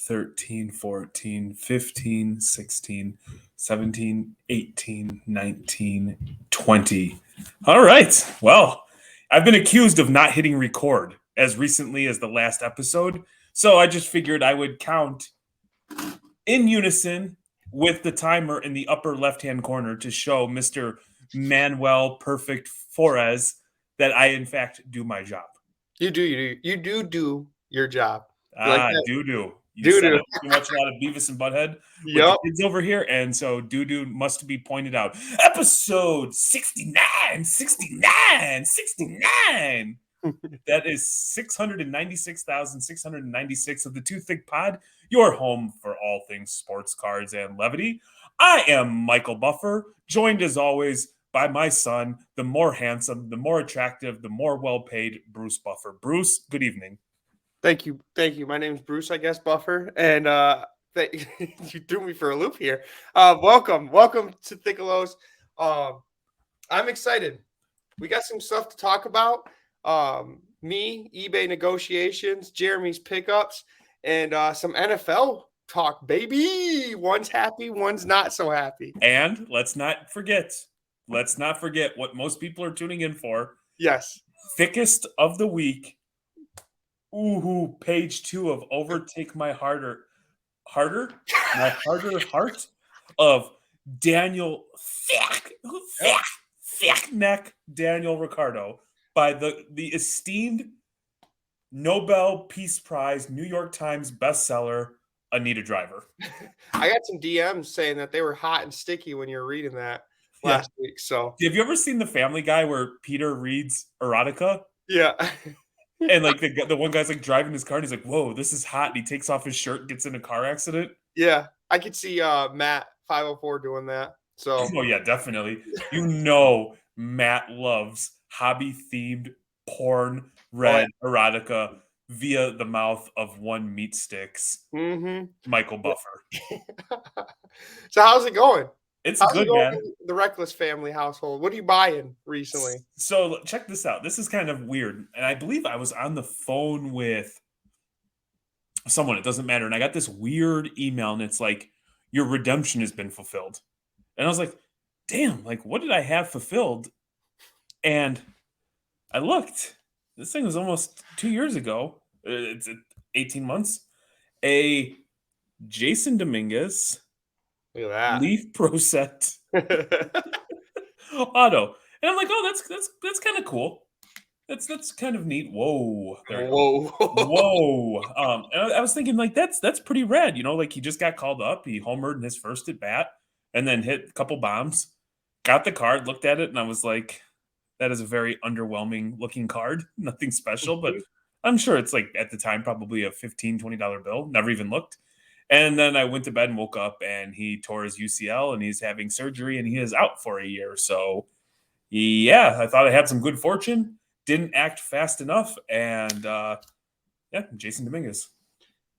13, 14, 15, 16, 17, 18, 19, 20. All right. Well, I've been accused of not hitting record as recently as the last episode. So I just figured I would count in unison with the timer in the upper left-hand corner to show Mr. Manuel Perfect Flores that I, in fact, do my job. You do your job. You like that? Doo-doo. You Doo-doo. said it. You watch a lot of Beavis and Butthead with the kids over here, and so doo-doo must be pointed out. Episode 69, 69, 69. That is 696,696 of the Too Thick Pod, your home for all things sports, cards, and levity. I am Michael Buffer, joined as always by my son, the more handsome, the more attractive, the more well-paid Bruce Buffer. Bruce, good evening. Thank you. My name's Bruce, I guess, Buffer, and you threw me for a loop here. Welcome to Thicc. I'm excited. We got some stuff to talk about. Me, eBay negotiations, Jeremy's pickups, and some NFL talk, baby. One's happy, one's not so happy. And let's not forget what most people are tuning in for. Yes. Thickest of the week. Ooh, page 2 of Overtake My Heart of Daniel Thick Neck Daniel Ricciardo by the esteemed Nobel Peace Prize, New York Times bestseller, Anita Driver. I got some DMs saying that they were hot and sticky when you were reading that last week. So have you ever seen The Family Guy where Peter reads erotica? Yeah. And like the one guy's like driving his car and he's like, whoa, this is hot. And he takes off his shirt, gets in a car accident. Yeah. I could see Matt 504 doing that. So oh yeah, definitely. Matt loves hobby themed porn read erotica via the mouth of one meat sticks. Michael Buffer. So how's it going? It's good, man. The Reckless family household. What are you buying recently? So check this out. This is kind of weird. And I believe I was on the phone with someone. It doesn't matter. And I got this weird email and it's like, your redemption has been fulfilled. And I was like, damn, like what did I have fulfilled? And I looked. This thing was almost 2 years ago. It's 18 months. A Jason Dominguez Look at that. Leaf Pro Set auto. And I'm like, oh, that's kind of cool. That's kind of neat. Whoa. Whoa. And I was thinking like that's pretty rad. You know, like he just got called up. He homered in his first at bat and then hit a couple bombs. Got the card, looked at it, and I was like, that is a very underwhelming looking card. Nothing special, but I'm sure it's like at the time probably a $15, $20 bill. Never even looked. And then I went to bed and woke up and he tore his UCL and he's having surgery and he is out for a year. So yeah, I thought I had some good fortune. Didn't act fast enough. And Jason Dominguez.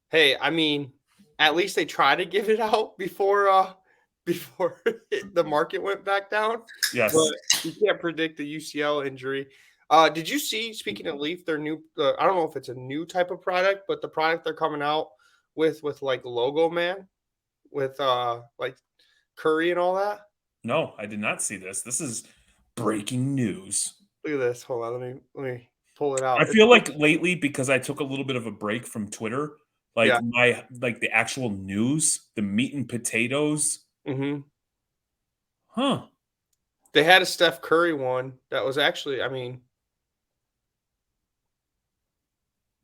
Hey, I mean, at least they tried to give it out before the market went back down. Yes. But you can't predict the UCL injury. Did you see, speaking of Leaf, their new, I don't know if it's a new type of product, but the product they're coming out with like Logo Man, with like Curry and all that? No, I did not see this. This is breaking news. Look at this. Hold on, let me pull it out. I feel like lately, because I took a little bit of a break from Twitter, the actual news, the meat and potatoes. Huh. They had a Steph Curry one that was actually, I mean,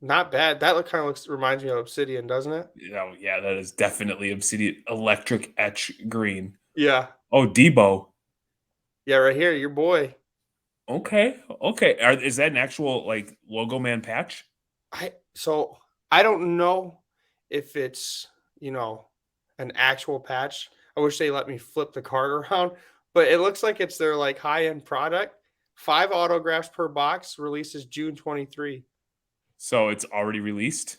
not bad. That kind of reminds me of Obsidian, doesn't it? Yeah, that is definitely Obsidian. Electric etch green. Yeah. Oh, Debo. Yeah, right here, your boy. Okay. Is that an actual like Logo Man patch? I don't know if it's an actual patch. I wish they let me flip the card around, but it looks like it's their like high-end product. 5 autographs per box, releases June 23. So it's already released?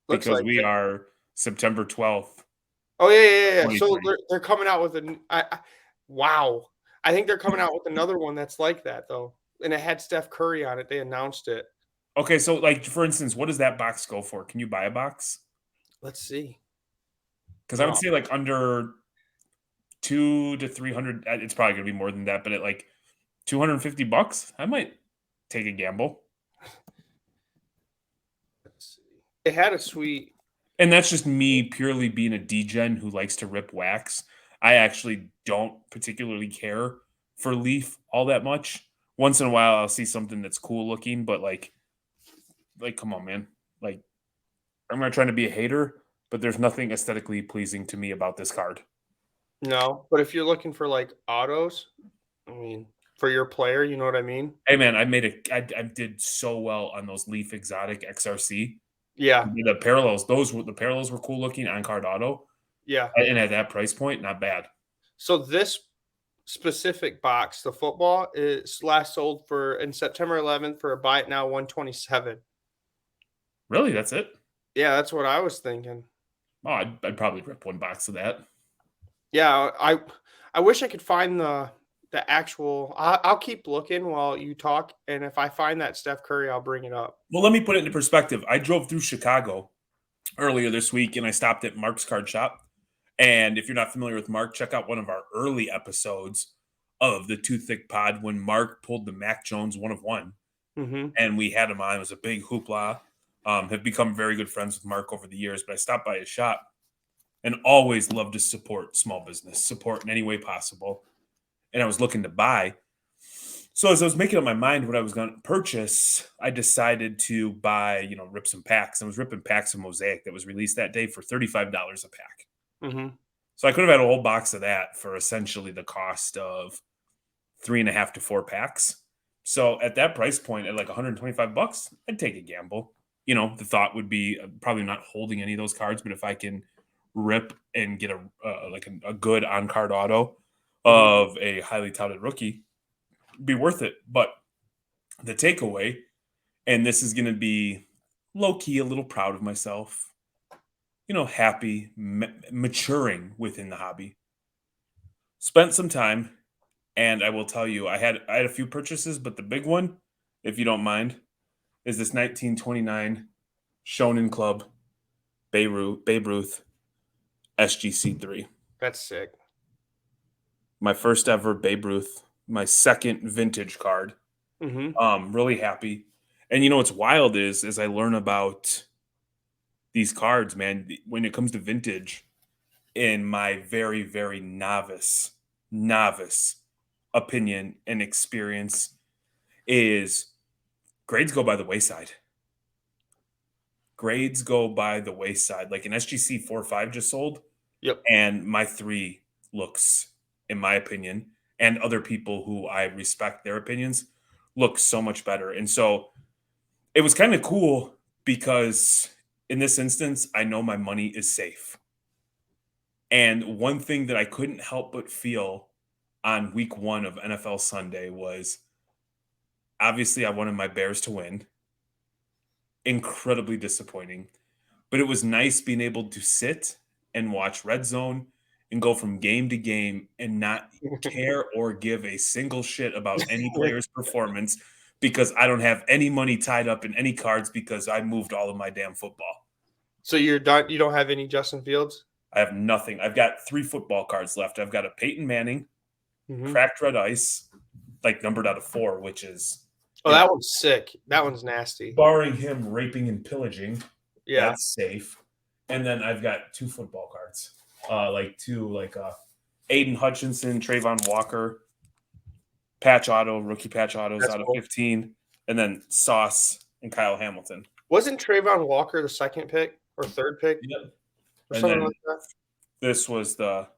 Looks because like we are September 12th. Oh, yeah. So they're coming out with Wow. I think they're coming out with another one that's like that though, and it had Steph Curry on it. They announced it. Okay, so like for instance, what does that box go for? Can you buy a box? Let's see. Because I would No. say like under 200 to 300. It's probably gonna be more than that, but at like $250, I might take a gamble. Let's see. It had a sweet. And that's just me purely being a degen who likes to rip wax. I actually don't particularly care for Leaf all that much. Once in a while, I'll see something that's cool looking, but like, come on, man. Like, I'm not trying to be a hater, but there's nothing aesthetically pleasing to me about this card. No, but if you're looking for like autos, I mean, for your player, you know what I mean? Hey, man, I did so well on those Leaf Exotic XRC. Yeah. The parallels, the parallels were cool looking on card auto, Yeah. and at that price point, not bad. So this specific box, the football, is last sold for in September 11th for a buy it now 127. Really, that's it. Yeah, that's what I was thinking. Oh, I'd probably rip one box of that. Yeah, I wish I could find the actual. I'll keep looking while you talk, and if I find that Steph Curry, I'll bring it up. Well, let me put it into perspective. I drove through Chicago earlier this week, and I stopped at Mark's Card Shop. And if you're not familiar with Mark, check out one of our early episodes of the Too Thick Pod when Mark pulled the Mac Jones 1 of 1, Hmm. and we had him on. It was a big hoopla. Have become very good friends with Mark over the years, but I stopped by his shop and always love to support small business, support in any way possible. And I was looking to buy. So as I was making up my mind what I was going to purchase, I decided to buy, rip some packs. I was ripping packs of Mosaic that was released that day for $35 a pack. Hmm. So I could have had a whole box of that for essentially the cost of 3.5 to 4 packs. So at that price point, at like $125, I'd take a gamble. The thought would be probably not holding any of those cards, but if I can rip and get a good on card auto Hmm. of a highly touted rookie, be worth it. But the takeaway, and this is going to be low key a little proud of myself, happy, maturing within the hobby. Spent some time, and I will tell you, I had a few purchases, but the big one, if you don't mind, is this 1929 Shonen Club Babe Ruth SGC3. That's sick. My first ever Babe Ruth, my second vintage card. Hmm. Really happy. And what's wild is as I learn about these cards, man, when it comes to vintage, in my very, very novice opinion and experience, is grades go by the wayside. Grades go by the wayside. Like an SGC 4.5 just sold, Yep. and my 3 looks, in my opinion, and other people who I respect their opinions, look so much better. And so it was kind of cool because in this instance, I know my money is safe. And one thing that I couldn't help but feel on week 1 of NFL Sunday was obviously I wanted my Bears to win. Incredibly disappointing. But it was nice being able to sit and watch Red Zone and go from game to game and not care or give a single shit about any player's performance because I don't have any money tied up in any cards because I moved all of my damn football. So you're done. You don't have any Justin Fields. I have nothing. I've got 3 football cards left. I've got a Peyton Manning, Hmm. cracked red ice, like numbered out of 4, which is, Oh, that one's sick. That one's nasty. barring him raping and pillaging, Yeah. that's safe. And then I've got 2 football cards, Aiden Hutchinson, Trayvon Walker, rookie patch autos That's out of cool. 15, and then Sauce and Kyle Hamilton. Wasn't Trayvon Walker the second pick or third pick Yep. or And something then like that? this was the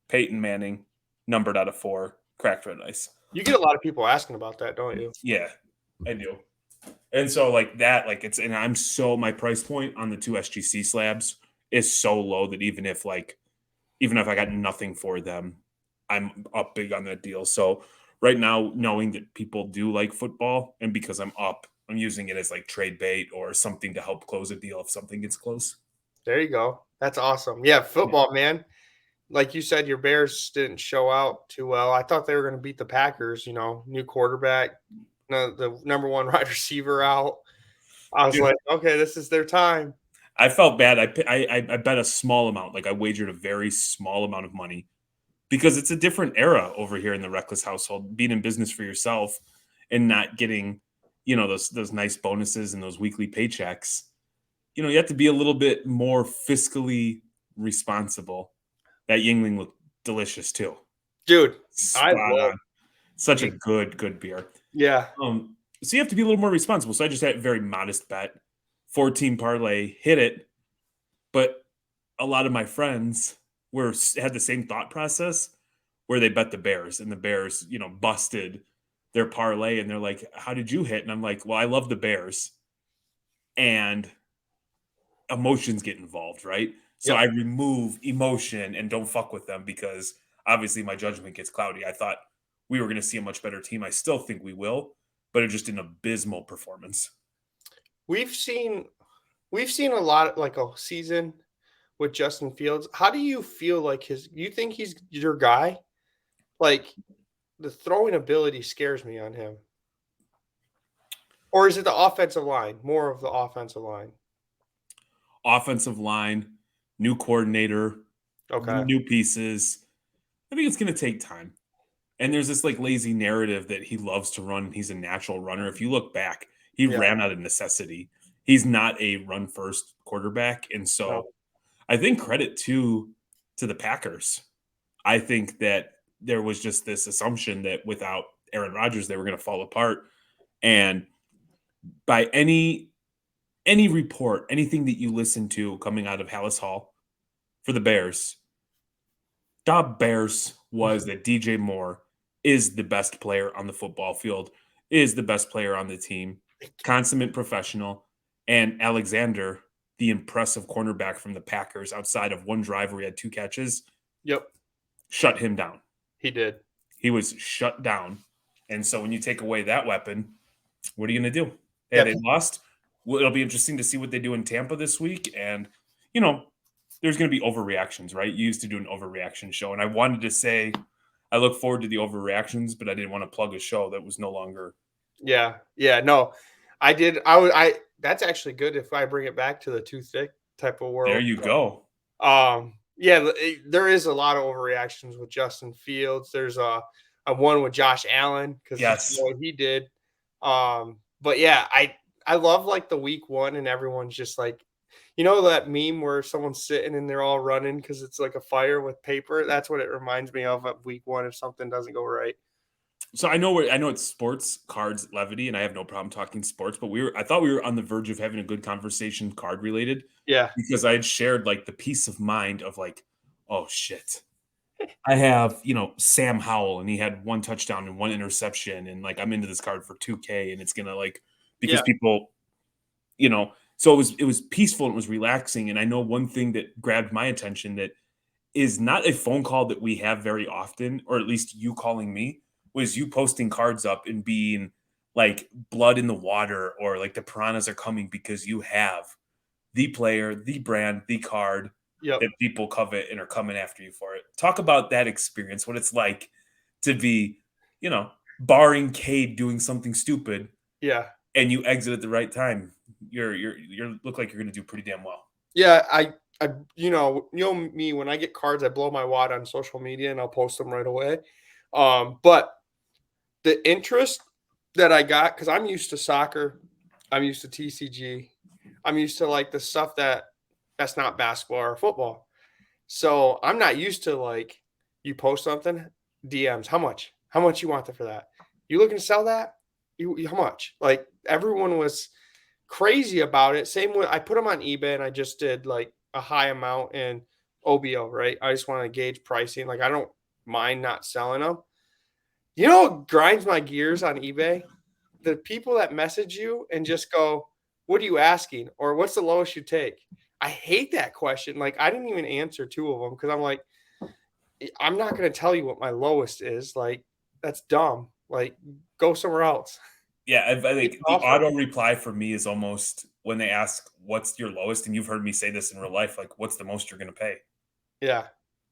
Peyton Manning, numbered out of 4, cracked red ice. You get a lot of people asking about that, don't you? Yeah, I do. And so like that, like and my price point on the 2 SGC slabs is so low that even if I got nothing for them, I'm up big on that deal. So right now, knowing that people do like football, and because I'm up, I'm using it as like trade bait or something to help close a deal if something gets close. There you go. That's awesome. Yeah, football, man. like you said, your Bears didn't show out too well. I thought they were going to beat the Packers. New quarterback, no, the number one wide receiver out. I was Dude, like, okay, this is their time. I felt bad. I bet a small amount. Like I wagered a very small amount of money because it's a different era over here in the Reckless household. Being in business for yourself and not getting, those nice bonuses and those weekly paychecks. You have to be a little bit more fiscally responsible. That Yingling looked delicious too. Dude, I Spot love on. Such a Ying. good beer. Yeah. So you have to be a little more responsible. So I just had a very modest bet, 14 parlay, hit it. But a lot of my friends had the same thought process where they bet the Bears and the Bears, busted their parlay and they're like, "How did you hit?" And I'm like, "Well, I love the Bears." And emotions get involved, right? So Yep. I remove emotion and don't fuck with them because obviously my judgment gets cloudy. I thought we were going to see a much better team. I still think we will, but it's just an abysmal performance. We've seen we've seen a lot like a season with Justin Fields. How do you feel like you think he's your guy? Like the throwing ability scares me on him. Or is it the offensive line? More of the offensive line. Offensive line, new coordinator, Okay. new pieces. I think it's going to take time. And there's this like lazy narrative that he loves to run. He's a natural runner. If you look back, he Yeah. ran out of necessity. He's not a run first quarterback. And No. so I think credit to the Packers. I think that there was just this assumption that without Aaron Rodgers, they were going to fall apart. And by any report, anything that you listen to coming out of Hallis Hall for the Bears, Dob Bears was that DJ Moore is the best player on the football field, is the best player on the team, consummate professional, and Alexander, the impressive cornerback from the Packers, outside of one drive where he had 2 catches, Yep. shut him down. He did. He was shut down. And so when you take away that weapon, what are you going to do? Hey, Yeah. they lost. Well, it'll be interesting to see what they do in Tampa this week. And, there's going to be overreactions, right? You used to do an overreaction show. And I wanted to say I look forward to the overreactions, but I didn't want to plug a show that was no longer. Yeah. Yeah. No, I did. That's actually good if I bring it back to the too thick type of There world. you go. Yeah, there is a lot of overreactions with Justin Fields. There's a one with Josh Allen because Yes. what he did. But yeah, I love like the week one and everyone's just like, that meme where someone's sitting and they're all running because it's like a fire with paper. That's what it reminds me of at week one if something doesn't go right. So I know it's sports cards levity, and I have no problem talking sports, but I thought we were on the verge of having a good conversation card related Yeah. because I had shared like the peace of mind of like, oh shit. I have, Sam Howell and he had 1 touchdown and 1 interception. And like I'm into this card for 2K and it's gonna because Yeah. people, so it was peaceful and it was relaxing. And I know one thing that grabbed my attention that is not a phone call that we have very often, or at least you calling me, was you posting cards up and being like blood in the water or like the piranhas are coming because you have the player, the brand, the card Yep. that people covet and are coming after you for it. Talk about that experience, what it's like to be, barring Cade doing something stupid Yeah. and you exit at the right time. You look like you're going to do pretty damn well. Yeah. Me when I get cards, I blow my wad on social media and I'll post them right away. But the interest that I got, because I'm used to soccer, I'm used to TCG, I'm used to like the stuff that's not basketball or football. So I'm not used to like you post something, DMs, how much? How much you want for that? You looking to sell that? How much? Like everyone was crazy about it. Same with I put them on eBay and I just did like a high amount in OBO, right? I just want to gauge pricing. Like I don't mind not selling them. What grinds my gears on eBay? The people that message you and just go, "What are you asking?" or "What's the lowest you take?" I hate that question. Like I didn't even answer 2 of them because I'm like, I'm not going to tell you what my lowest is. Like that's dumb. Like go somewhere else. Yeah, I Make think an the offer. auto reply for me is almost when they ask, "What's your lowest?" And you've heard me say this in real life, like, "What's the most you're going to pay?" Yeah.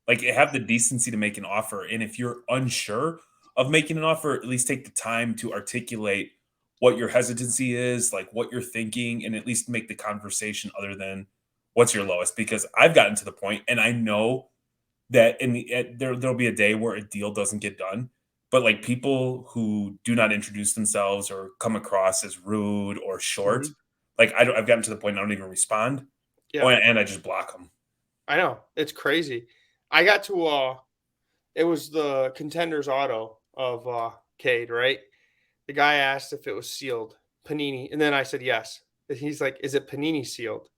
Like, have the decency to make an offer, and if you're unsure of making an offer, at least take the time to articulate what your hesitancy is, like, what you're thinking, and at least make the conversation other than, "What's your lowest?" Because I've gotten to the point, and I know that there'll be a day where a deal doesn't get done, but, like, people who do not introduce themselves or come across as rude or short, Mhm. like, I've gotten to the point I don't even respond, Yeah, or and I just block them. I know. It's crazy. I got to it was the Contenders auto of Cade, right? The guy asked if it was sealed, Panini, and then I said yes. And he's like, "Is it Panini sealed?"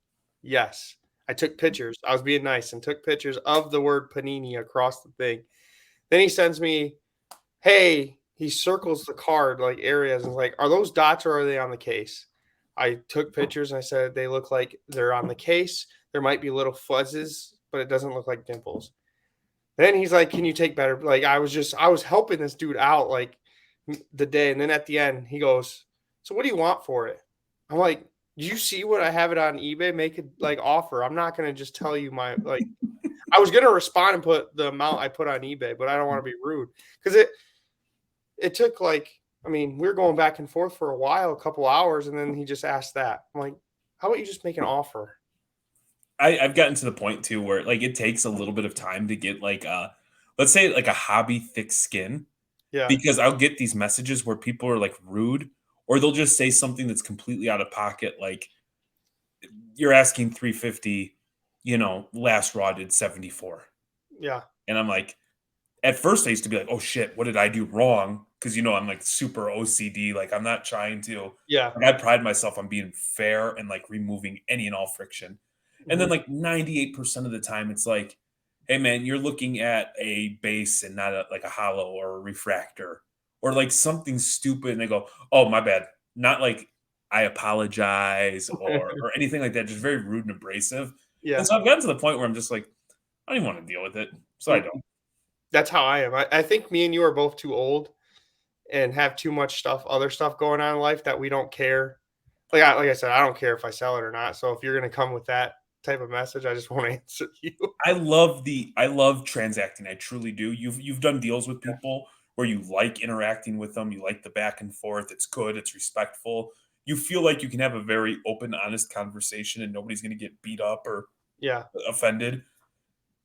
Yes. I took pictures. I was being nice and took pictures of the word Panini across the thing. Then he sends me, "Hey," he circles the card like areas and is like, "Are those dots or are they on the case?" I took pictures and I said they look like they're on the case. There might be little fuzzes, but it doesn't look like dimples. Then he's like, "Can you take better?" Like I was helping this dude out like the day, and then at the end he goes, "So what do you want for it?" I'm like, "Do you see what I have it on eBay? Make it like offer. I'm not gonna just tell you my like." I was gonna respond and put the amount I put on eBay, but I don't want to be rude because it took like I mean we were going back and forth for a while, a couple hours, and then he just asked that. I'm like, "How about you just make an offer?" I've gotten to the point too where like it takes a little bit of time to get like let's say like a hobby thick skin Yeah, because I'll get these messages where people are like rude or they'll just say something that's completely out of pocket like you're asking 350, last raw did 74. yeah, And I'm like at first I used to be like, "Oh shit, what did I do wrong?" Cuz I'm like super OCD, like I'm not trying to yeah, like I pride myself on being fair and like removing any and all friction. And then mhm, like 98% of the time it's like, "Hey man, you're looking at a base and not like a hollow or a refractor or like something stupid." And they go, "Oh, my bad." Not like I apologize or anything like that, just very rude and abrasive. And yeah. so I've gotten to the point where I'm just like, I don't even want to deal with it. So I don't. Mhm. That's how I am. I think me and you are both too old and have too much stuff, other stuff going on in life that we don't care. Like I said, I don't care if I sell it or not. So if you're gonna come with that type of message, I just won't answer you. I love transacting. I truly do. You've done deals with Yeah. people where you like interacting with them. You like the back and forth. It's good. It's respectful. You feel like you can have a very open, honest conversation, and nobody's going to get beat up or Yeah. offended.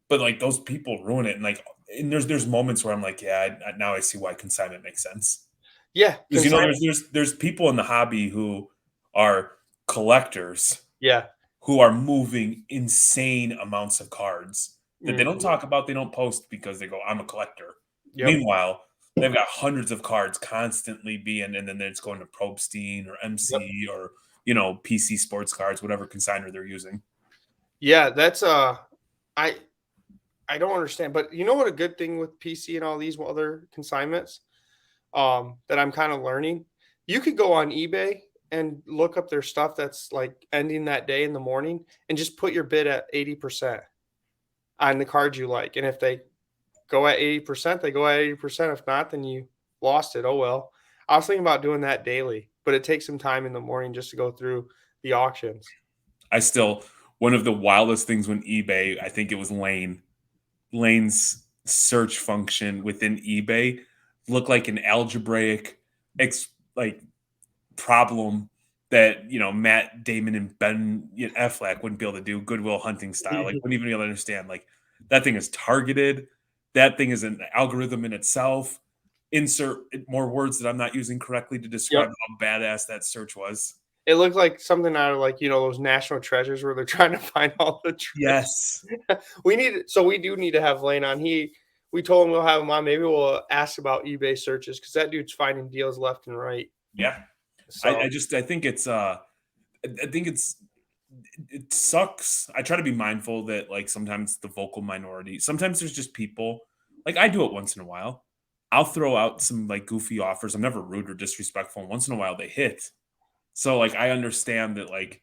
But like those people ruin it, and and there's moments where I'm like, yeah, now I see why consignment makes sense. Yeah. Because Consign there's people in the hobby who are collectors yeah. who are moving insane amounts of cards that they don't Mhm. talk about, they don't post because they go, "I'm a collector." Yep. Meanwhile, they've got hundreds of cards constantly being and then it's going to Probstein or Yep. MC or, PC sports cards, whatever consignor they're using. Yeah, that's I I don't understand. But you know what a good thing with PC and all these other consignments that I'm kind of learning? You could go on eBay and look up their stuff that's like ending that day in the morning and just put your bid at 80% on the cards you like. And if they go at 80%, they go at 80%. If not, then you lost it. Oh well. I was thinking about doing that daily, but it takes some time in the morning just to go through the auctions. I still one of the wildest things when eBay, I think it was Lane's search function within eBay looked like an algebraic like problem that Matt Damon and Ben Affleck wouldn't be able to do Goodwill Hunting style. Like wouldn't even be able to understand. Like that thing is targeted. That thing is an algorithm in itself. Insert more words that I'm not using correctly to Yep. describe how badass that search was. It looked like something out of like, those national treasures where they're trying to find all the treasure. Yes. We do need to have Lane on. We told him we'll have him on. Maybe we'll ask about eBay searches because that dude's finding deals left and right. Yeah. So I think I think it sucks. I try to be mindful that like sometimes the vocal minority, sometimes there's just people like I do it once in a while. I'll throw out some like goofy offers. I'm never rude or disrespectful. And once in a while they hit. So like I understand that like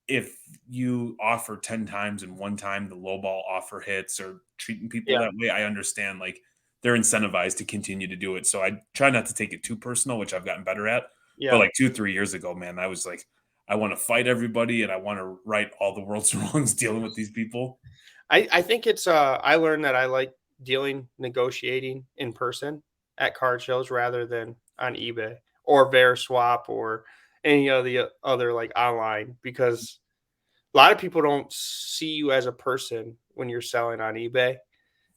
if you offer 10 times and one time the lowball offer hits or treating people yeah, that way, I understand like they're incentivized to continue to do it. So I try not to take it too personal, which I've gotten better at. But yeah. like 2, 3 years ago, man, I was like, I want to fight everybody and I want to right all the world's wrongs dealing with these people. I think it's I learned that I like negotiating in person at card shows rather than on eBay or Veriswap or any of the other like online, because a lot of people don't see you as a person when you're selling on eBay,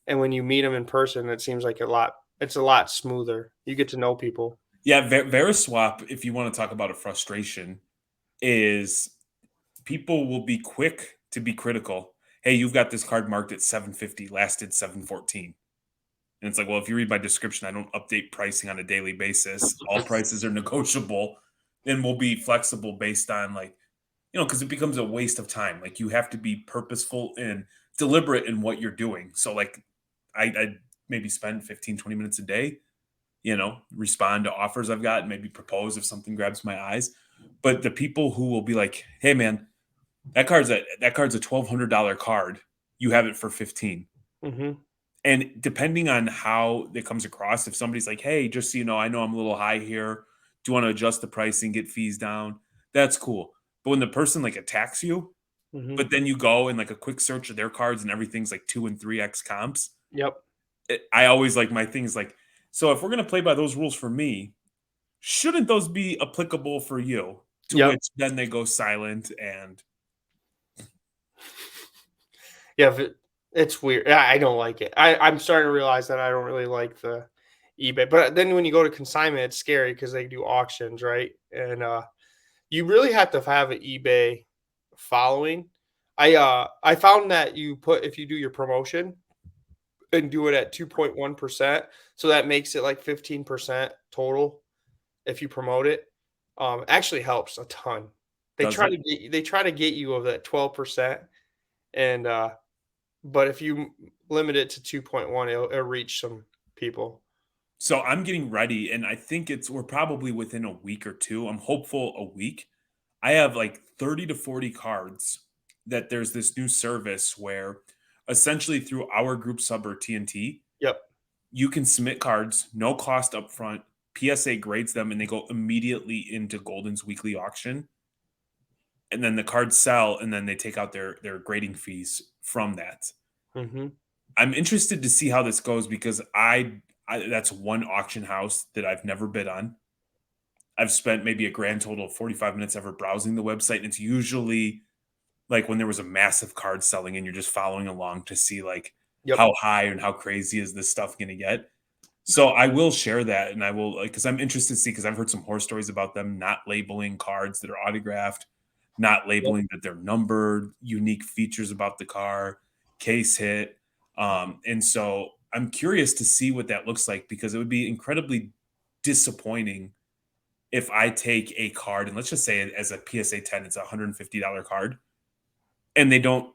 and when you meet them in person, it seems like it's a lot smoother. You get to know people. Yeah, Veriswap, if you want to talk about a frustration, is people will be quick to be critical. Hey, you've got this card marked at 750, lasted 714. And it's like, well, if you read my description, I don't update pricing on a daily basis. All prices are negotiable and will be flexible based on like, because it becomes a waste of time. Like you have to be purposeful and deliberate in what you're doing. So like I maybe spend 15, 20 minutes a day, respond to offers I've got, maybe propose if something grabs my eyes. But the people who will be like, hey man, that card's a $1,200 card. You have it for 15. Mm-hmm. And depending on how it comes across, if somebody's like, hey, just so you know I'm a little high here. Do you want to adjust the pricing, get fees down? That's cool. But when the person like attacks you, Mm-hmm. but then you go and like a quick search of their cards and everything's like 2 and 3x comps. Yep. I always like my things like, so if we're going to play by those rules for me, shouldn't those be applicable for you? To Yep. which then they go silent and. Yeah, it's weird. I don't like it. I'm starting to realize that I don't really like the eBay. But then when you go to consignment, it's scary because they do auctions, right? And you really have to have an eBay following. I found that if you do your promotion and do it at 2.1%, so that makes it like 15% total if you promote it. Actually helps a ton. They Does try it? they try to get you of that 12%, and but if you limit it to 2.1, it'll reach some people. So I'm getting ready, and I think we're probably within a week or two. I'm hopeful a week. I have like 30 to 40 cards that there's this new service where essentially through our group sub or TNT, Yep. you can submit cards, no cost upfront. PSA grades them and they go immediately into Golden's weekly auction. And then the cards sell and then they take out their grading fees from that. Mm-hmm. I'm interested to see how this goes because I that's one auction house that I've never bid on. I've spent maybe a grand total of 45 minutes ever browsing the website. And it's usually like when there was a massive card selling and you're just following along to see like Yep. how high and how crazy is this stuff going to get. So I will share that and I will because I'm interested to see because I've heard some horror stories about them not labeling cards that are autographed, not Yep. labeling that they're numbered, unique features about the car, case hit. And so I'm curious to see what that looks like because it would be incredibly disappointing if I take a card and let's just say it as a PSA 10, it's a $150 card, and they don't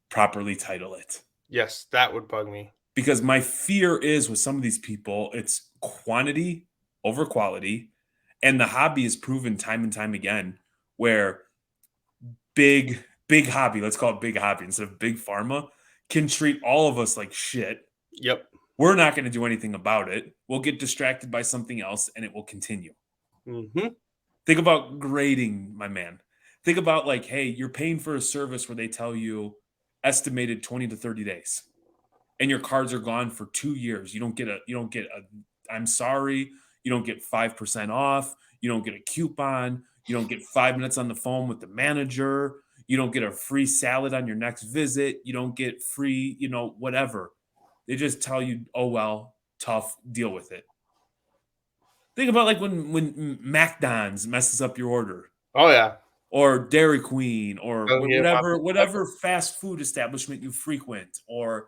properly title it. Yes, that would bug me. Because my fear is with some of these people, it's quantity over quality. And the hobby is proven time and time again where big hobby, let's call it big hobby instead of big pharma, can treat all of us like shit. Yep. We're not going to do anything about it. We'll get distracted by something else and it will continue. Mm-hmm. Think about grading, my man. Think about like, hey, you're paying for a service where they tell you estimated 20 to 30 days. And your cards are gone for 2 years. You don't get a I'm sorry, you don't get 5% off, you don't get a coupon, you don't get 5 minutes on the phone with the manager, you don't get a free salad on your next visit, you don't get free, whatever. They just tell you, "Oh well, tough, deal with it." Think about like when McDonald's messes up your order Oh yeah. or Dairy Queen or Doesn't get whatever fast food establishment you frequent or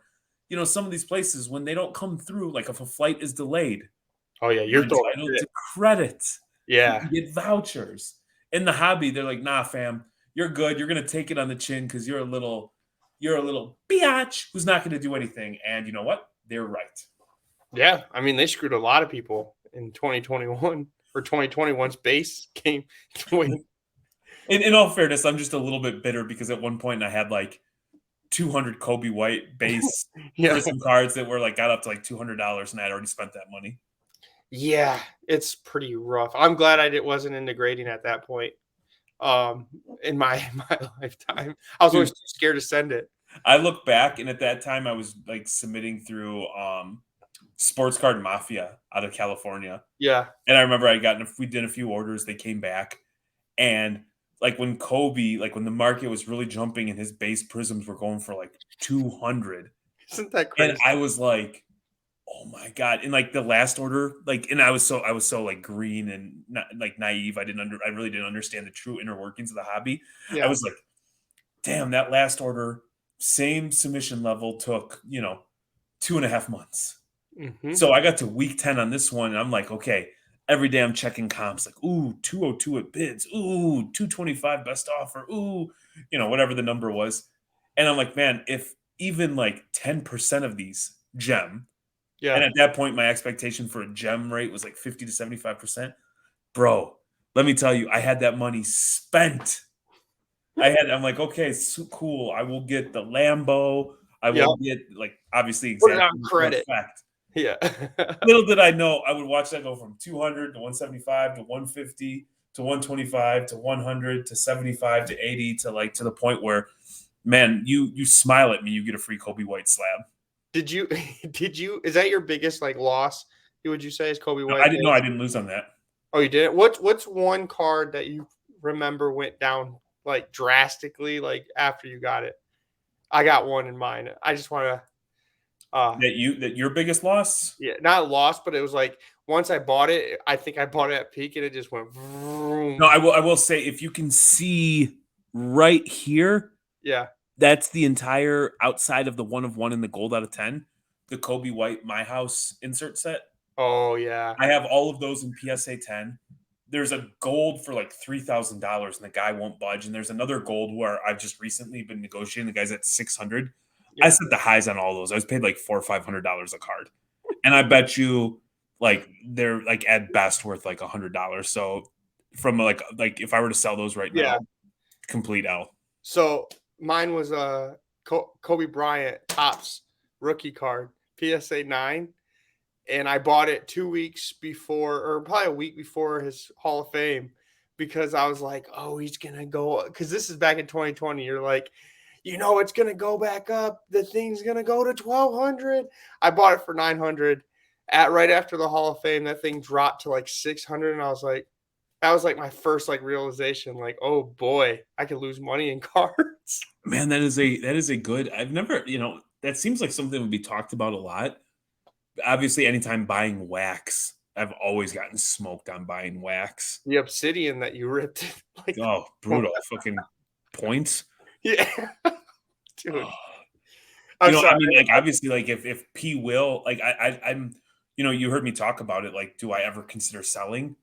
some of these places when they don't come through like if a flight is delayed, Oh yeah, you're you're throwing entitled it. to credit. You Yeah. can get vouchers. In the hobby, they're like, "Nah, fam, you're good. You're gonna take it on the chin because you're a little biatch who's not gonna do anything." And you know what? They're right. Yeah. I mean, they screwed a lot of people in 2021 or 2021's base game. In all fairness, I'm just a little bit bitter because at one point I had like 200 Kobe White base Yeah. Prism cards that were like got up to like $200 and I'd already spent that money. Yeah. It's pretty rough. I'm glad wasn't into grading at that point. in my lifetime. I was always too scared to send it. I look back, and at that time, I was like submitting through Sports Card Mafia out of California, Yeah. and I remember we did a few orders. They came back, and like when the market was really jumping, and his base prisms were going for like 200, Isn't that and crazy? I was like, oh my god! And like the last order, like, and I was so like green and like naive. I really didn't understand the true inner workings of the hobby. I Yeah. was like, damn, that last order, same submission level, took 2.5 months. Mm-hmm. So I got to week 10 on this one, and I'm like, okay, every day I'm checking comps, like, ooh, 202 at bids, ooh, 225 best offer, ooh, whatever the number was. And I'm like, man, if even like 10% of these gem, and Yeah. at that point, my expectation for a gem rate was like 50 to 75%. Bro, let me tell you, I had that money spent. I'm like, okay, so cool. I will get the Lambo. I Yep. will get, like, obviously Put it exactly on for credit. effect. Yeah. Little did I know, I would watch that go from 200 to 175 to 150 to 125 to 100 to 75 to 80 to the point where, man, you smile at me, you get a free Kobe White slab. Did you is that your biggest like loss? Would you say is Kobe No, White? I didn't lose on that. Oh, you didn't? What's one card that you remember went down like drastically like after you got it? I got one in mind. I just want to That your biggest loss? yeah, not lost, but it was like once I bought it, I think I bought it at peak and it just went vroom. No, I will say, if you can see right here, Yeah. that's the entire outside of the 1 of 1 in the gold out of 10, the Kobe White My House insert set. Oh yeah. I have all of those in PSA 10. There's a gold for like $3,000, and the guy won't budge. And there's another gold where I've just recently been negotiating. The guy's at 600. I Yeah. set the highs on all those. I was paid like $400 or $500 a card, and I bet you like they're like at best worth like $100. So from like if I were to sell those right Yeah. now, complete L. So mine was Kobe Bryant Topps rookie card, PSA 9. And I bought it 2 weeks before, or probably a week before his Hall of Fame, because I was like, oh, he's gonna go, because this is back in 2020. You're like, it's gonna go back up. The thing's gonna go to 1,200. I bought it for 900. At right after the Hall of Fame, that thing dropped to like 600, and I was like, that was like my first like realization, like, oh boy, I could lose money in cards. Man, that is a good. I've never, that seems like something would be talked about a lot. Obviously, anytime buying wax, I've always gotten smoked on buying wax. The obsidian that you ripped, like, Oh, brutal. Fucking points. yeah, dude. Oh. I'm sorry. I mean, like, obviously, like, if P will, like, I'm, you heard me talk about it. Like, do I ever consider selling?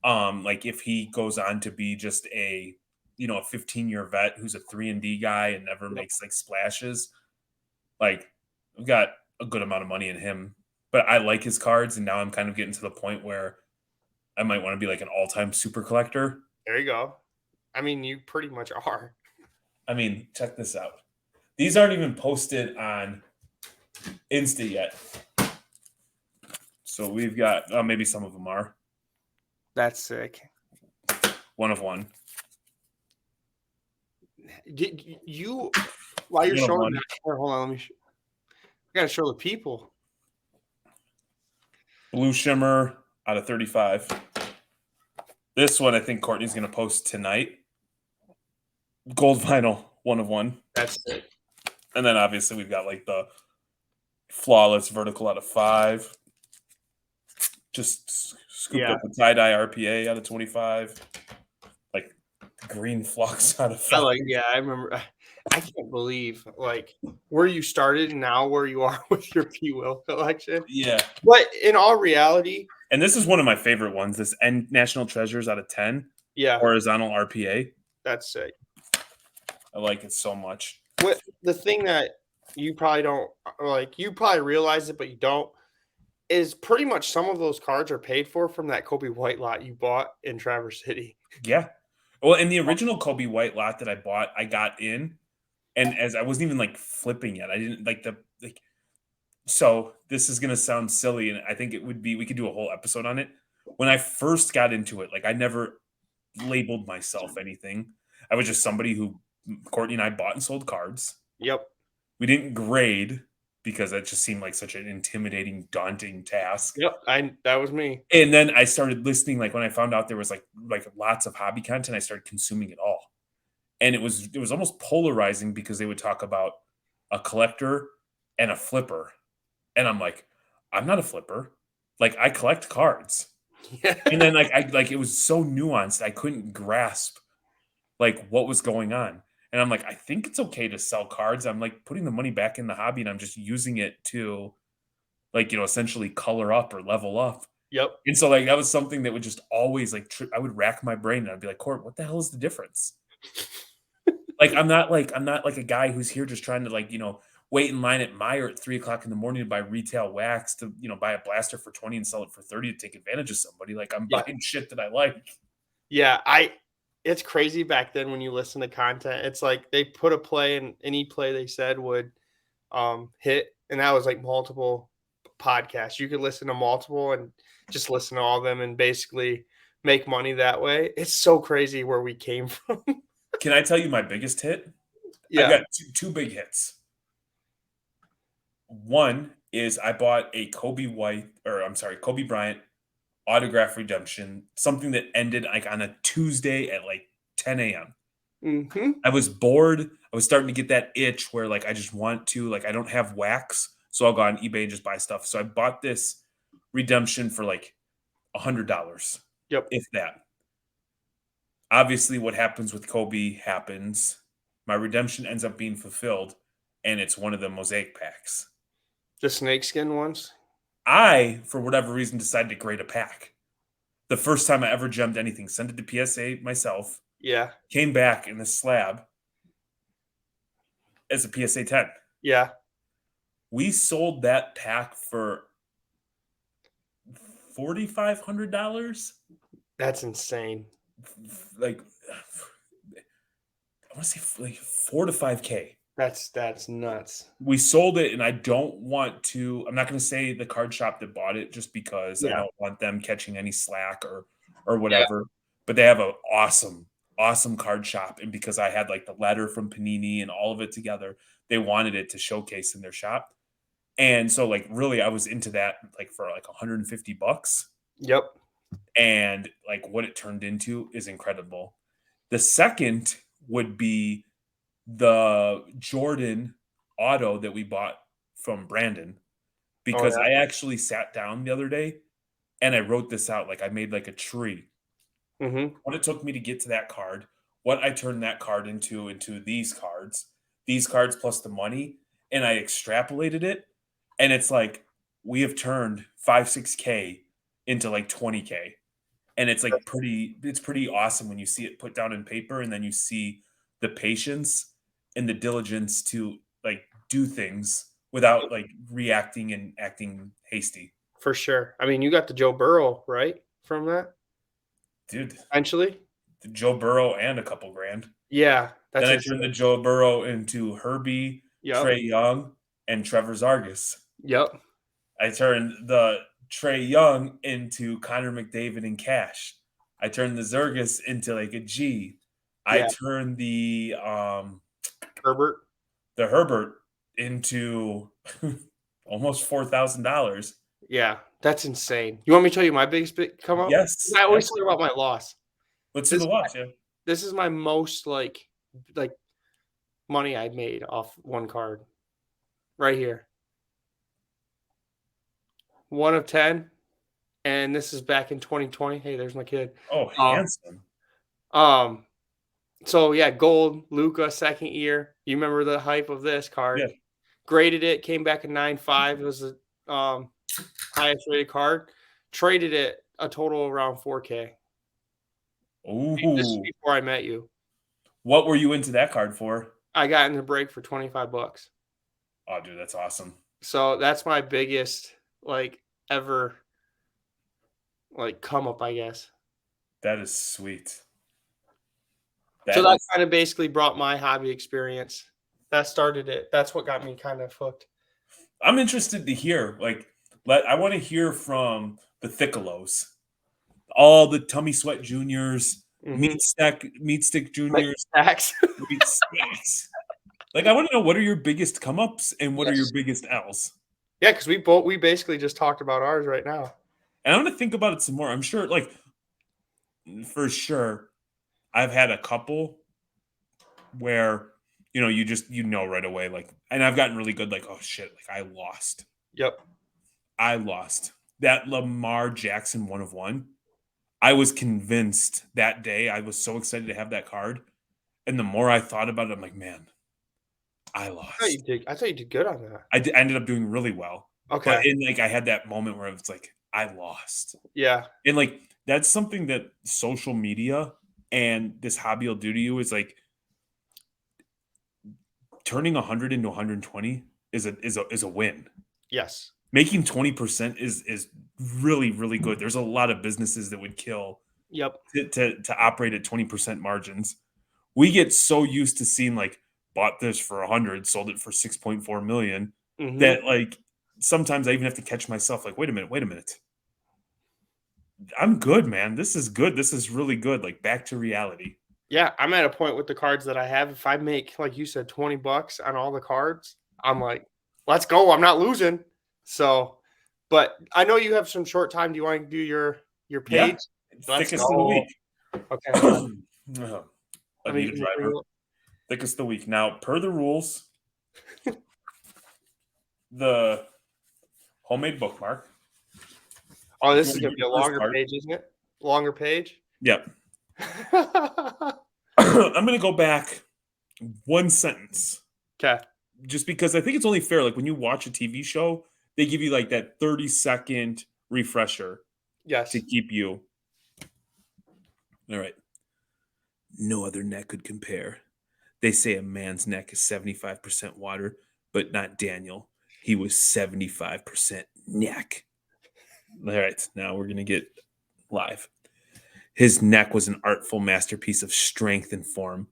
Like, if he goes on to be just a 15-year vet who's a 3-and-D guy and never Yep. makes like splashes, like, I've got a good amount of money in him. But I like his cards, and now I'm kind of getting to the point where I might want to be like an all-time super collector. There you go. I mean, you pretty much are. I mean, check this out. These aren't even posted on Insta yet. So we've got, maybe some of them are. That's sick. 1 of 1. Did you, while you're 1 of showing 1. that, here, hold on, I gotta show the people. Blue Shimmer out of 35. This one I think Courtney's going to post tonight. Gold vinyl, 1 of 1. That's sick. And then obviously we've got like the flawless vertical out of 5. Just scooped up the tie-dye RPA out of 25. Like green flux out of 5. I remember. I can't believe like where you started and now where you are with your P Will collection. Yeah. But in all reality, and this is one of my favorite ones. This National Treasures out of 10. Yeah. Horizontal RPA. That's sick. I like it so much. What the thing that you probably don't like, you probably realize it, but you don't, is pretty much some of those cards are paid for from that Kobe White lot you bought in Traverse City. Yeah. Well, in the original Kobe White lot that I bought, I got in, and as I wasn't even like flipping yet, I didn't like so this is gonna sound silly, and I think it would be, we could do a whole episode on it. When I first got into it, like I never labeled myself anything. I was just somebody who Courtney and I bought and sold cards. Yep. We didn't grade because that just seemed like such an intimidating, daunting task. Yep. That was me. And then I started listening, like when I found out there was like lots of hobby content, I started consuming it all. And it was almost polarizing because they would talk about a collector and a flipper. And I'm like, I'm not a flipper. Like I collect cards. And then it was so nuanced, I couldn't grasp like what was going on. And I'm like, I think it's okay to sell cards. I'm like putting the money back in the hobby and I'm just using it to like, essentially color up or level up. Yep. And so like that was something that would just always like I would rack my brain and I'd be like, Court, what the hell is the difference? Like I'm not like a guy who's here just trying to like, wait in line at Meijer at 3:00 in the morning to buy retail wax to, buy a blaster for 20 and sell it for 30 to take advantage of somebody. Like I'm buying shit that I like. Yeah, it's crazy back then when you listen to content. It's like they put a play and any play they said would hit, and that was like multiple podcasts. You could listen to multiple and just listen to all of them and basically make money that way. It's so crazy where we came from. Can I tell you my biggest hit? Yeah. I got two big hits. One is I bought a Kobe Bryant autograph redemption, something that ended like on a Tuesday at like 10 a.m. Mm-hmm. I was bored. I was starting to get that itch where like I just want to, like I don't have wax, so I'll go on eBay and just buy stuff. So I bought this redemption for like $100. Yep. If that. Obviously, what happens with Kobe happens. My redemption ends up being fulfilled, and it's one of the mosaic packs. The snakeskin ones? I, for whatever reason, decided to grade a pack. The first time I ever gemmed anything, sent it to PSA myself. Yeah. Came back in the slab as a PSA 10. Yeah. We sold that pack for $4,500. That's insane. Like, I want to say like 4 to 5K. That's nuts. We sold it, and I don't want to. I'm not going to say the card shop that bought it, just because I don't want them catching any slack or whatever. Yeah. But they have an awesome card shop, and because I had like the letter from Panini and all of it together, they wanted it to showcase in their shop. And so, like, really, I was into that like for like $150. Yep. And like what it turned into is incredible. The second would be the Jordan auto that we bought from Brandon, because I actually sat down the other day and I wrote this out. Like I made like a tree. Mm-hmm. What it took me to get to that card, what I turned that card into these cards plus the money, and I extrapolated it, and it's like we have turned 5-6K into like 20K. And it's like it's pretty awesome when you see it put down in paper, and then you see the patience and the diligence to like do things without like reacting and acting hasty. For sure. I mean, you got the Joe Burrow, right? From that? Dude. Eventually? The Joe Burrow and a couple grand. Yeah. Then I turned the Joe Burrow into Herbie, Trey Young, and Trevor Zargas. Yep. I turned the Trey Young into Connor McDavid and Cash. I turned the Zargas into like a G. I turned the Herbert into almost $4,000. Yeah, that's insane. You want me to tell you my biggest come up? Yes. I always talk about my loss. Let's do the loss. Yeah. This is my most like money I made off one card. Right here. 1 of 10. And this is back in 2020. Hey, there's my kid. Oh, handsome. So yeah, gold, Luca, second year. You remember the hype of this card? Yeah. Graded it, came back at 9.5. It was the highest rated card. Traded it a total around 4K. Ooh. This is before I met you. What were you into that card for? I got in the break for $25. Oh, dude, that's awesome. So that's my biggest ever come up, I guess. That is sweet. That kind of basically brought my hobby experience. That started it. That's what got me kind of hooked. I'm interested to hear. I want to hear from the Thicc, all the Tummy Sweat Juniors, Meat Stick Juniors, Stacks. Meat Stacks. Like, I want to know, what are your biggest come ups and what are your Yes. biggest L's? Yeah, because we basically just talked about ours right now. And I'm going to think about it some more. I'm sure, like, for sure, I've had a couple where, right away, like, and I've gotten really good, like, oh shit, like, I lost. Yep. I lost. That Lamar Jackson 1 of 1. I was convinced that day. I was so excited to have that card. And the more I thought about it, I'm like, man, I lost. I thought you did good on that. I ended up doing really well. Okay. But like, I had that moment where it's like, I lost. Yeah. And like, that's something that social media and this hobby will do to you, is like, turning 100 into 120 is a win. Yes. Making 20% is really, really good. There's a lot of businesses that would kill Yep. to operate at 20% margins. We get so used to seeing, like, bought this for 100, sold it for 6.4 million, that, like, sometimes I even have to catch myself, like, wait a minute. I'm good, man. This is good. This is really good. Like, back to reality. Yeah, I'm at a point with the cards that I have. If I make, like you said, $20 on all the cards, I'm like, let's go. I'm not losing. So, but I know you have some short time. Do you want to do your Yeah. page? Let's Thickest of the go. week. Okay, hold on. Anita Driver. Thickest of the week. Now, per the rules, the homemade bookmark. Oh, this is going to be a longer page, isn't it? Longer page? Yep. I'm going to go back one sentence. Okay. Just because I think it's only fair. Like, when you watch a TV show, they give you like that 30-second refresher. Yes. To keep you. All right. No other neck could compare. They say a man's neck is 75% water, but not Daniel. He was 75% neck. All right. Now we're going to get live. His neck was an artful masterpiece of strength and form.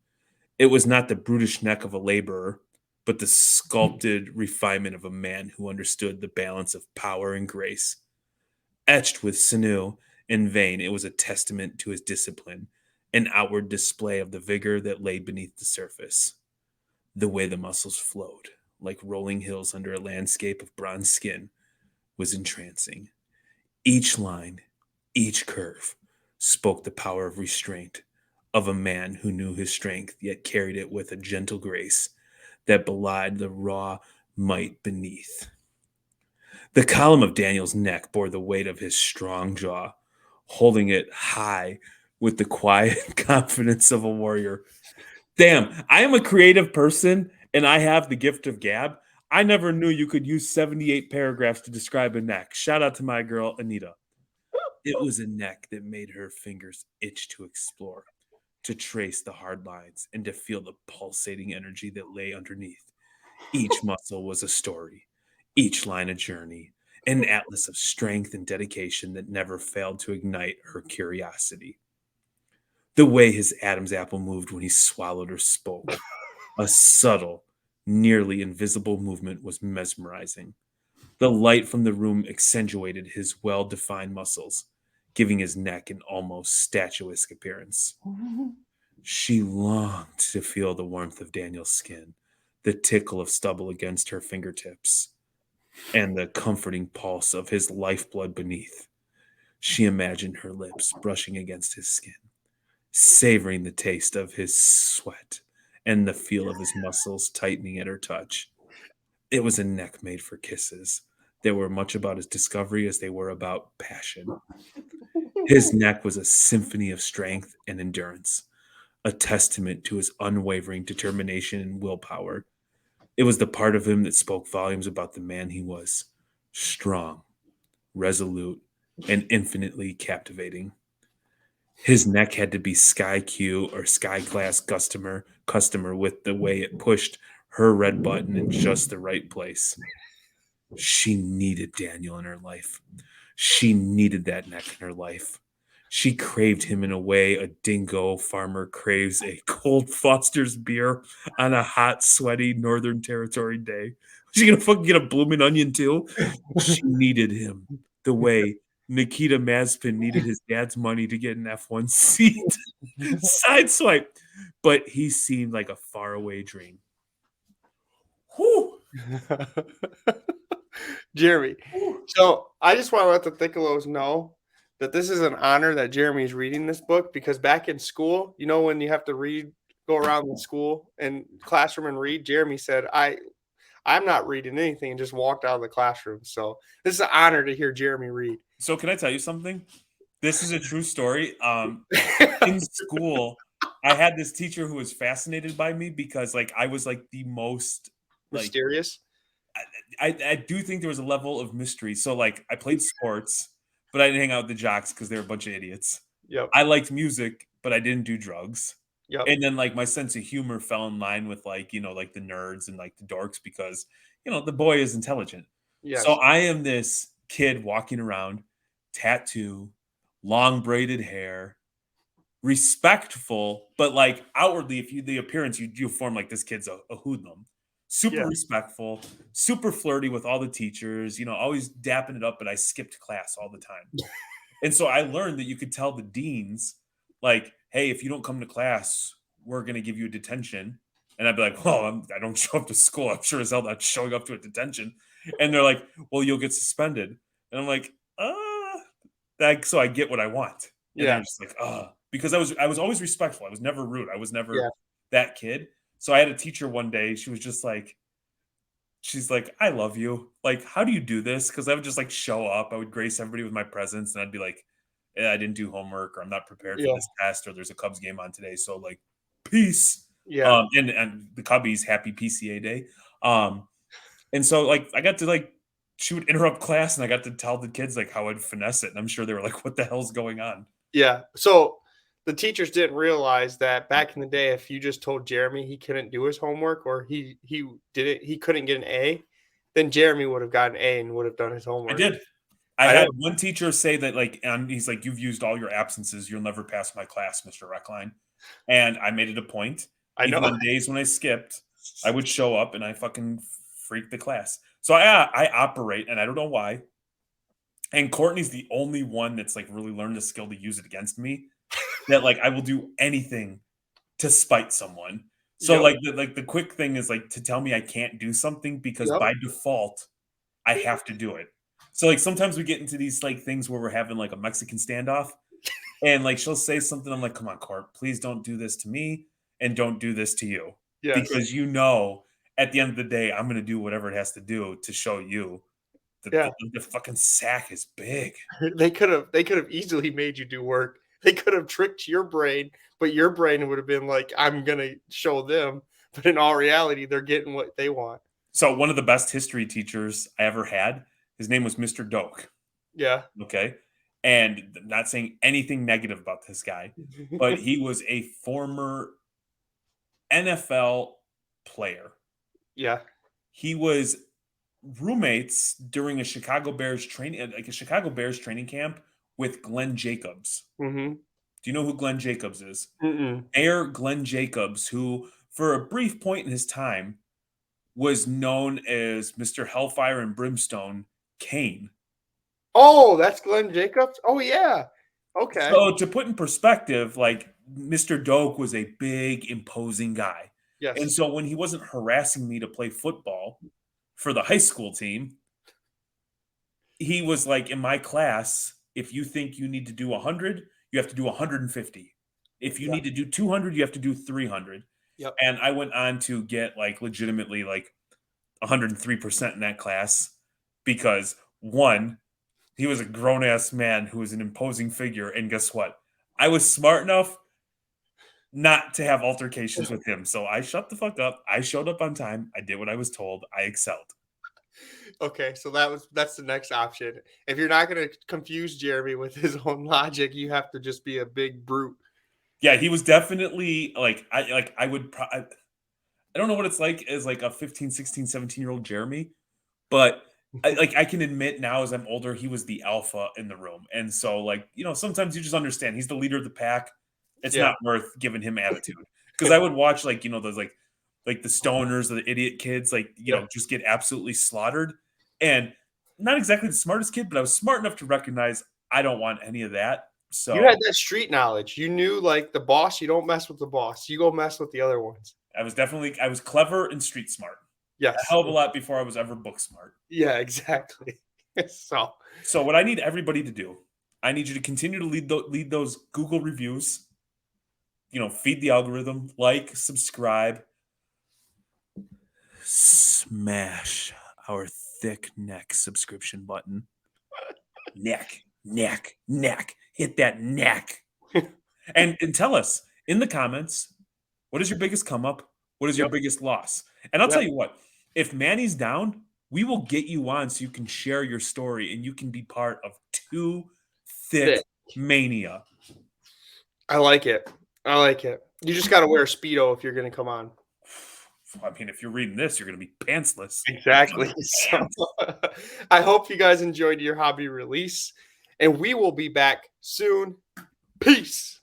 It was not the brutish neck of a laborer, but the sculpted refinement of a man who understood the balance of power and grace. Etched with sinew and vein, it was a testament to his discipline, an outward display of the vigor that lay beneath the surface. The way the muscles flowed, like rolling hills under a landscape of bronze skin, was entrancing. Each line, each curve, spoke the power of restraint, of a man who knew his strength, yet carried it with a gentle grace that belied the raw might beneath. The column of Daniel's neck bore the weight of his strong jaw, holding it high with the quiet confidence of a warrior. Damn, I am a creative person, and I have the gift of gab. I never knew you could use 78 paragraphs to describe a neck. Shout out to my girl, Anita. It was a neck that made her fingers itch to explore, to trace the hard lines, and to feel the pulsating energy that lay underneath. Each muscle was a story, each line a journey, an atlas of strength and dedication that never failed to ignite her curiosity. The way his Adam's apple moved when he swallowed or spoke, a subtle, nearly invisible movement, was mesmerizing. The light from the room accentuated his well-defined muscles, giving his neck an almost statuesque appearance. She longed to feel the warmth of Daniel's skin, the tickle of stubble against her fingertips, and the comforting pulse of his lifeblood beneath. She imagined her lips brushing against his skin, savoring the taste of his sweat and the feel of his muscles tightening at her touch. It was a neck made for kisses. They were much about his discovery as they were about passion. His neck was a symphony of strength and endurance, a testament to his unwavering determination and willpower. It was the part of him that spoke volumes about the man he was: strong, resolute, and infinitely captivating. His neck had to be sky Q or sky class customer with the way it pushed her red button in just the right place. She needed Daniel in her life. She needed that neck in her life. She craved him in a way a dingo farmer craves a cold Foster's beer on a hot, sweaty Northern Territory day. She gonna fucking get a blooming onion too? She needed him the way Nikita Mazepin needed his dad's money to get an F1 seat. Sideswipe. But he seemed like a faraway dream. Whew. Jeremy. Whew. So I just want to let the Thickelos know that this is an honor that Jeremy's reading this book, because back in school, you know, when you have to go around the school and classroom and read, Jeremy said, I'm not reading anything, and just walked out of the classroom. So this is an honor to hear Jeremy read. So can I tell you something? This is a true story. In school, I had this teacher who was fascinated by me because like I was like the most like Mysterious. I do think there was a level of mystery. So like I played sports, but I didn't hang out with the jocks because they were a bunch of idiots. Yep. I liked music, but I didn't do drugs. Yep. And then like my sense of humor fell in line with like, you know, like the nerds and like the dorks because, you know, the boy is intelligent. Yes. So I am this kid walking around, tattoo, long braided hair, respectful, but like outwardly, if you the appearance, you form like this kid's a hoodlum. Super Yeah. respectful, super flirty with all the teachers, you know, always dapping it up, but I skipped class all the time. And so I learned that you could tell the deans, like, hey, if you don't come to class, we're going to give you a detention. And I'd be like, well, I don't show up to school. I'm sure as hell not showing up to a detention. And they're like, well, you'll get suspended. And I'm like, so I get what I want. And Yeah. they're just like, because I was always respectful. I was never rude. I was never Yeah. that kid. So I had a teacher one day. She was just like, she's like, I love you. Like, how do you do this? Because I would just like show up. I would grace everybody with my presence, and I'd be like, yeah, I didn't do homework, or I'm not prepared for Yeah. this test, or there's a Cubs game on today. So like, peace. Yeah. And the Cubbies, happy PCA day. And so like I got to like she would interrupt class, and I got to tell the kids like how I'd finesse it. And I'm sure they were like, what the hell's going on? Yeah. So the teachers didn't realize that back in the day, if you just told Jeremy he couldn't do his homework, or he couldn't get an A, then Jeremy would have gotten an A and would have done his homework. I did. I had one teacher say that like, and he's like, you've used all your absences. You'll never pass my class, Mr. Reckline. And I made it a point. I know. Even on days when I skipped, I would show up and I fucking freak the class. So I operate, and I don't know why. And Courtney's the only one that's like really learned the skill to use it against me. That like I will do anything to spite someone. So Yep. like the quick thing is like to tell me I can't do something because Yep. by default I have to do it. So like sometimes we get into these like things where we're having like a Mexican standoff, and like she'll say something, I'm like, come on, Court, please don't do this to me, and don't do this to you. Yes. Because you know at the end of the day, I'm gonna do whatever it has to do to show you that Yeah. the fucking sack is big. They could have easily made you do work. They could have tricked your brain, but your brain would have been like, I'm gonna show them. But in all reality, they're getting what they want. So one of the best history teachers I ever had, his name was Mr. Doak. Yeah. Okay. And not saying anything negative about this guy, but he was a former NFL player. Yeah. He was roommates during a Chicago Bears training camp with Glenn Jacobs. Mm-hmm. Do you know who Glenn Jacobs is? Mm-mm. Mayor Glenn Jacobs, who for a brief point in his time was known as Mr. Hellfire and Brimstone Kane. Oh, that's Glenn Jacobs? Oh, yeah. Okay. So to put in perspective, like Mr. Doak was a big, imposing guy. Yes. And so when he wasn't harassing me to play football for the high school team, he was like, in my class, if you think you need to do 100, you have to do 150. If you need to do 200, you have to do 300. Yep. And I went on to get like legitimately like 103% in that class because one, he was a grown ass man who was an imposing figure. And guess what? I was smart enough not to have altercations with him. So I shut the fuck up. I showed up on time. I did what I was told. I excelled. Okay, so that's the next option. If you're not going to confuse Jeremy with his own logic, you have to just be a big brute. Yeah, he was definitely like I would I don't know what it's like as like a 15, 16, 17-year-old Jeremy, but I can admit now as I'm older, he was the alpha in the room. And so like, you know, sometimes you just understand he's the leader of the pack. It's not worth giving him attitude. Because I would watch like, you know, those like the stoners or the idiot kids, like, you know, just get absolutely slaughtered. And not exactly the smartest kid, but I was smart enough to recognize I don't want any of that. So You had that street knowledge. You knew like the boss, you don't mess with the boss. You go mess with the other ones. I was clever and street smart. A Yes. hell of a lot before I was ever book smart. Yeah, exactly. So what I need everybody to do, I need you to continue to lead those Google reviews. Feed the algorithm, like, subscribe, smash our Thicc neck subscription button. Neck. Hit that neck. and tell us in the comments, what is your biggest come up? What is your biggest loss? And I'll tell you what, if Manny's down, we will get you on so you can share your story and you can be part of Too Thicc Mania. I like it. You just got to wear a Speedo if you're going to come on. I mean, if you're reading this, you're going to be pantsless. Exactly. So, I hope you guys enjoyed your hobby release, and we will be back soon. Peace.